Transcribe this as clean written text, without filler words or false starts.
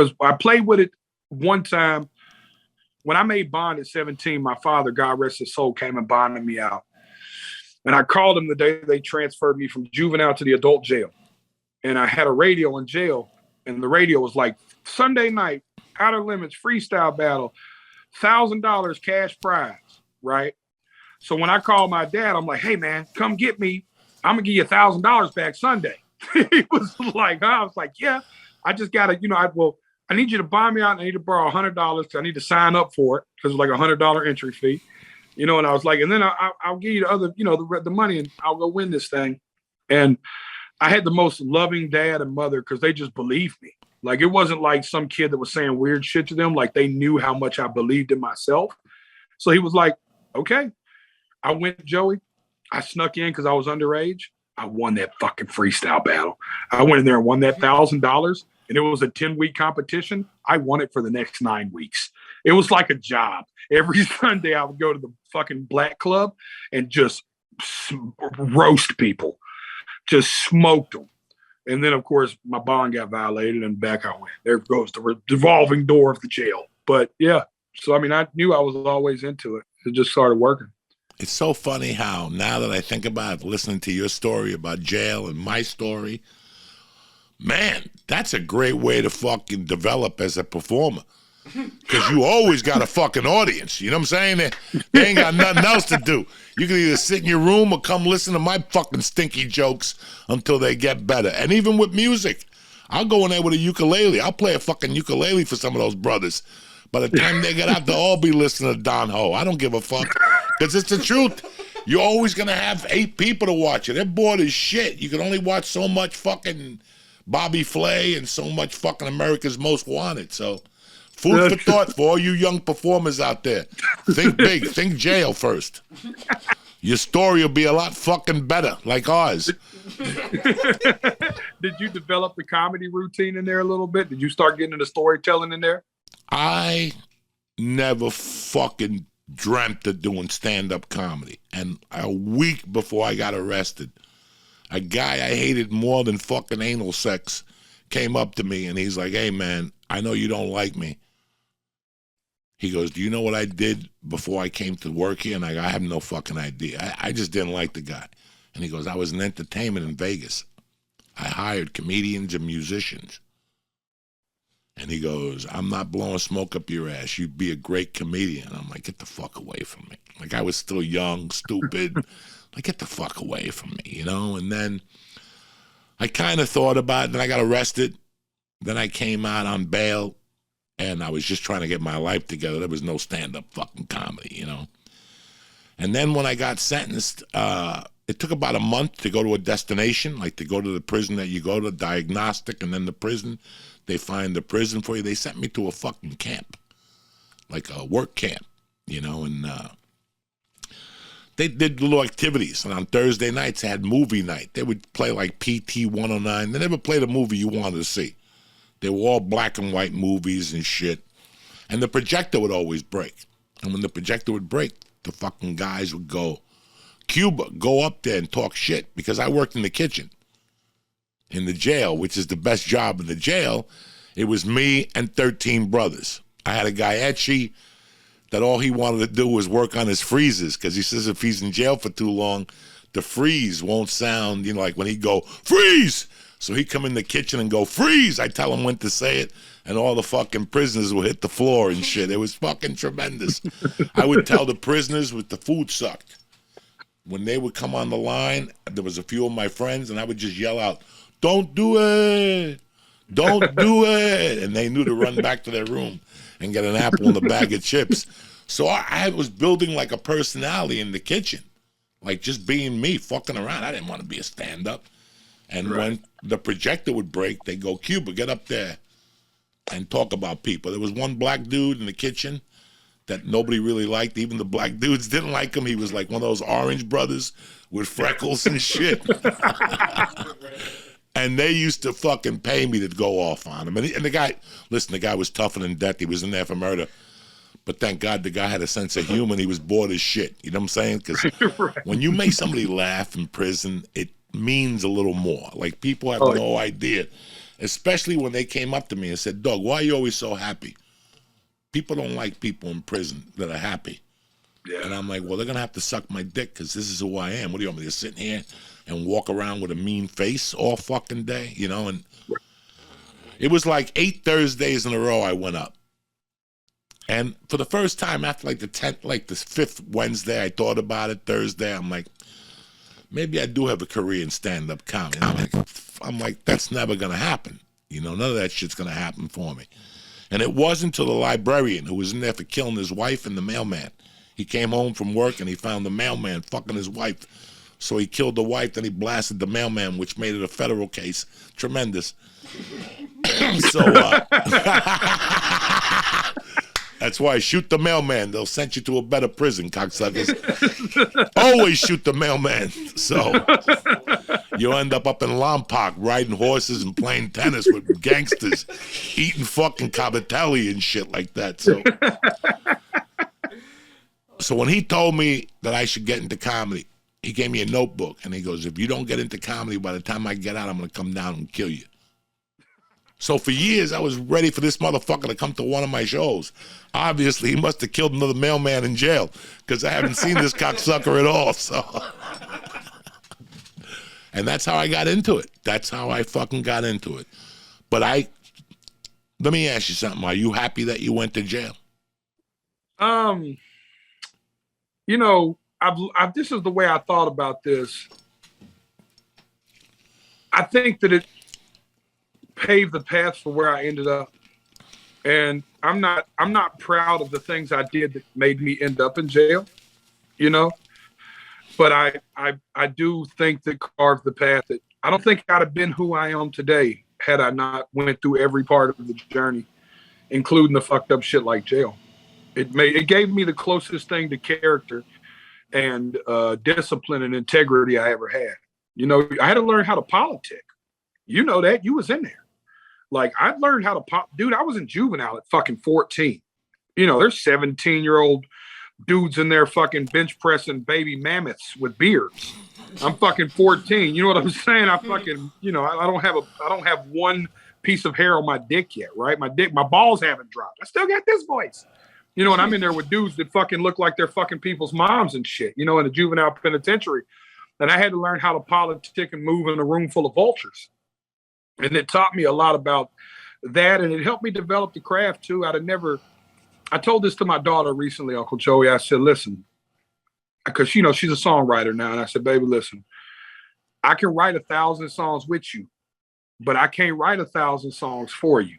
because I played with it one time. When I made bond at 17, my father, God rest his soul, came and bonded me out. And I called him the day they transferred me from juvenile to the adult jail. And I had a radio in jail, and the radio was like, Sunday night, Outer Limits freestyle battle, $1,000 cash prize, right? So when I called my dad, I'm like, hey, man, come get me. I'm going to give you $1,000 back Sunday. He was like, I was like, yeah, I just got to, I need you to buy me out, and I need to borrow $100 because I need to sign up for it because it's like a $100 entry fee. And I was like, and then I'll give you the other, the money, and I'll go win this thing. And I had the most loving dad and mother because they just believed me. Like, it wasn't like some kid that was saying weird shit to them. Like, they knew how much I believed in myself. So he was like, okay. I went, Joey. I snuck in because I was underage. I won that fucking freestyle battle. I went in there and won that $1,000, and it was a 10-week competition. I won it for the next 9 weeks. It was like a job. Every Sunday I would go to the fucking black club and just roast people, just smoked them. And then, of course, my bond got violated, and back I went. There goes the revolving door of the jail. But, yeah, so, I knew I was always into it. It just started working. It's so funny how, now that I think about it, listening to your story about jail and my story, man, that's a great way to fucking develop as a performer. Because you always got a fucking audience. You know what I'm saying? They ain't got nothing else to do. You can either sit in your room or come listen to my fucking stinky jokes until they get better. And even with music, I'll go in there with a ukulele. I'll play a fucking ukulele for some of those brothers. By the time they get out, they'll all be listening to Don Ho. I don't give a fuck. Because it's the truth. You're always going to have 8 people to watch it. They're bored as shit. You can only watch so much fucking Bobby Flay and so much fucking America's Most Wanted. So, food for thought for all you young performers out there. Think big. Think jail first. Your story will be a lot fucking better, like ours. Did you develop the comedy routine in there a little bit? Did you start getting into storytelling in there? I never fucking dreamt of doing stand-up comedy. And a week before I got arrested, a guy I hated more than fucking anal sex came up to me, and he's like, hey, man, I know you don't like me. He goes, do you know what I did before I came to work here? And I go, I have no fucking idea. I just didn't like the guy. And he goes, I was in entertainment in Vegas. I hired comedians and musicians. And he goes, I'm not blowing smoke up your ass. You'd be a great comedian. I'm like, get the fuck away from me. Like, I was still young, stupid. Like, get the fuck away from me, And then I kind of thought about it. Then I got arrested. Then I came out on bail. And I was just trying to get my life together. There was no stand-up fucking comedy, And then when I got sentenced, it took about a month to go to a destination, like to go to the prison that you go to, diagnostic, and then the prison. They find the prison for you. They sent me to a fucking camp, like a work camp, and they did little activities. And on Thursday nights, they had movie night. They would play like PT 109. They never played a movie you wanted to see. They were all black and white movies and shit. And the projector would always break. And when the projector would break, the fucking guys would go, Cuba, go up there and talk shit. Because I worked in the kitchen in the jail, which is the best job in the jail. It was me and 13 brothers. I had a guy, Etchy, that all he wanted to do was work on his freezes. Because he says if he's in jail for too long, the freeze won't sound, like when he'd go, freeze! So he'd come in the kitchen and go, freeze! I tell him when to say it, and all the fucking prisoners would hit the floor and shit. It was fucking tremendous. I would tell the prisoners with the food sucked. When they would come on the line, there was a few of my friends, and I would just yell out, don't do it! Don't do it! And they knew to run back to their room and get an apple and a bag of chips. So I was building like a personality in the kitchen. Like just being me, fucking around. I didn't want to be a stand-up. And when the projector would break, they go, Cuba, get up there and talk about people. There was one black dude in the kitchen that nobody really liked. Even the black dudes didn't like him. He was like one of those orange brothers with freckles and shit. And they used to fucking pay me to go off on him. And the guy, listen, the guy was tougher than death. He was in there for murder. But thank God the guy had a sense of humor and he was bored as shit. You know what I'm saying? Because when you make somebody laugh in prison, it means a little more. Like people have no idea. especially when they came up to me and said, "Dog, why are you always so happy? People don't like people in prison that are happy." Yeah. And I'm like, well, they're going to have to suck my dick because this is who I am. What do you want me to sit here and walk around with a mean face all fucking day? You know, and it was like 8 Thursdays in a row I went up. And for the first time after like the 10th, like the 5th Wednesday, I thought about it. Thursday, I'm like, maybe I do have a career in stand-up comedy. I'm like, that's never going to happen. You know, none of that shit's going to happen for me. And it wasn't until the librarian who was in there for killing his wife and the mailman. He came home from work and he found the mailman fucking his wife. So he killed the wife, then he blasted the mailman, which made it a federal case. Tremendous. So that's why shoot the mailman. They'll send you to a better prison, cocksuckers. Always shoot the mailman. So you end up in Lompoc riding horses and playing tennis with gangsters, eating fucking cabatelli and shit like that. So when he told me that I should get into comedy, he gave me a notebook and he goes, if you don't get into comedy, by the time I get out, I'm going to come down and kill you. So for years, I was ready for this motherfucker to come to one of my shows. Obviously, he must have killed another mailman in jail because I haven't seen this cocksucker at all. So, and that's how I got into it. That's how I fucking got into it. But let me ask you something. Are you happy that you went to jail? You know, this is the way I thought about this. I think that it paved the path for where I ended up. And I'm not proud of the things I did that made me end up in jail, you know, but I do think that carved the path that I don't think I'd have been who I am today had I not went through every part of the journey, including the fucked up shit like jail. It gave me the closest thing to character and discipline and integrity I ever had. You know, I had to learn how to politic. You know that. You was in there. Like, I learned how to dude, I was in juvenile at fucking 14. You know, there's 17-year-old dudes in there fucking bench pressing baby mammoths with beards. I'm fucking 14. You know what I'm saying? I fucking, you know, I don't have one piece of hair on my dick yet, right? My balls haven't dropped. I still got this voice. You know, and I'm in there with dudes that fucking look like they're fucking people's moms and shit, you know, in a juvenile penitentiary. And I had to learn how to politic and move in a room full of vultures. And it taught me a lot about that. And it helped me develop the craft too. I told this to my daughter recently, Uncle Joey. I said, listen, because, you know, she's a songwriter now. And I said, baby, listen, I can write 1,000 songs with you, but I can't write 1,000 songs for you.